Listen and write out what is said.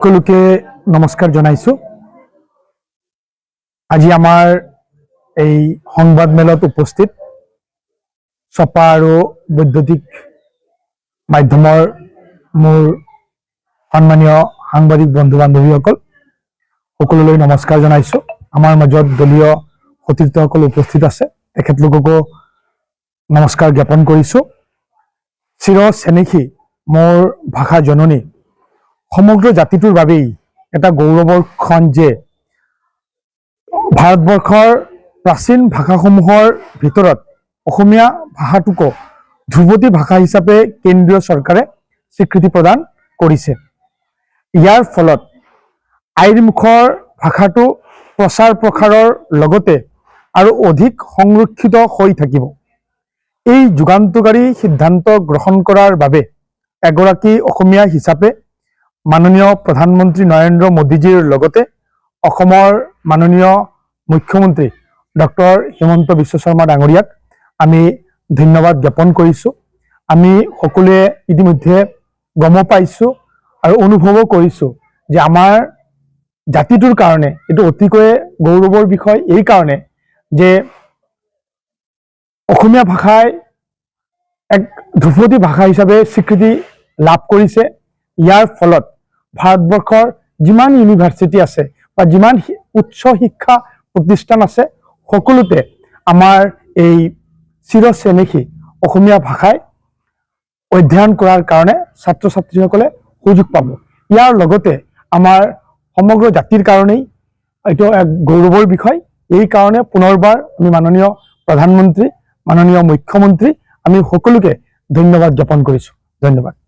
সকলোকে নমস্কাৰ জনাইছো। আজি আমাৰ এই সংবাদ মেলত উপস্থিত ছপা আৰু বৈদ্যুতিক মাধ্যমৰ মোৰ সন্মানীয় সাংবাদিক বন্ধু বান্ধৱীসকল সকলোলৈ নমস্কাৰ জনাইছো। আমাৰ মাজত দলীয় সতীৰ্থসকল উপস্থিত আছে, তেখেতলোককো নমস্কাৰ জ্ঞাপন কৰিছো। চিৰ চেনেহী মোৰ ভাষা জননী সমগ্ৰ জাতিটোৰ বাবেই এটা গৌৰৱৰ ক্ষণ যে ভাৰতবৰ্ষৰ প্ৰাচীন ভাষাসমূহৰ ভিতৰত অসমীয়া ভাষাটোকো ধ্ৰুপদী ভাষা হিচাপে কেন্দ্ৰীয় চৰকাৰে স্বীকৃতি প্ৰদান কৰিছে। ইয়াৰ ফলত আইৰ মুখৰ ভাষাটো প্ৰচাৰ প্ৰসাৰৰ লগতে আৰু অধিক সংৰক্ষিত হৈ থাকিব। এই যুগান্তকাৰী সিদ্ধান্ত গ্ৰহণ কৰাৰ বাবে এগৰাকী অসমীয়া হিচাপে মাননীয় প্ৰধানমন্ত্ৰী নৰেন্দ্ৰ মোদীজীৰ লগতে অসমৰ মাননীয় মুখ্যমন্ত্ৰী ডক্টৰ হিমন্ত বিশ্ব শৰ্মা ডাঙৰীয়াক আমি ধন্যবাদ জ্ঞাপন কৰিছোঁ। আমি সকলোৱে ইতিমধ্যে গম পাইছোঁ আৰু অনুভৱো কৰিছোঁ যে আমাৰ জাতিটোৰ কাৰণে এইটো অতিকৈ গৌৰৱৰ বিষয়, এই কাৰণে যে অসমীয়া ভাষাই এক ধ্ৰুপদী ভাষা হিচাপে স্বীকৃতি লাভ কৰিছে। ইয়াৰ ফলত ভাৰতবৰ্ষৰ যিমান ইউনিভাৰ্চিটি আছে বা যিমান উচ্চ শিক্ষা প্ৰতিষ্ঠান আছে সকলোতে আমাৰ এই চিৰ চেনেহী অসমীয়া ভাষাই অধ্যয়ন কৰাৰ কাৰণে ছাত্ৰ ছাত্ৰীসকলে সুযোগ পাব। ইয়াৰ লগতে আমাৰ সমগ্ৰ জাতিৰ কাৰণেই এইটো এক গৌৰৱৰ বিষয়। এই কাৰণে পুনৰবাৰ আমি মাননীয় প্ৰধানমন্ত্ৰী, মাননীয় মুখ্যমন্ত্ৰী আমি সকলোকে ধন্যবাদ জ্ঞাপন কৰিছোঁ। ধন্যবাদ।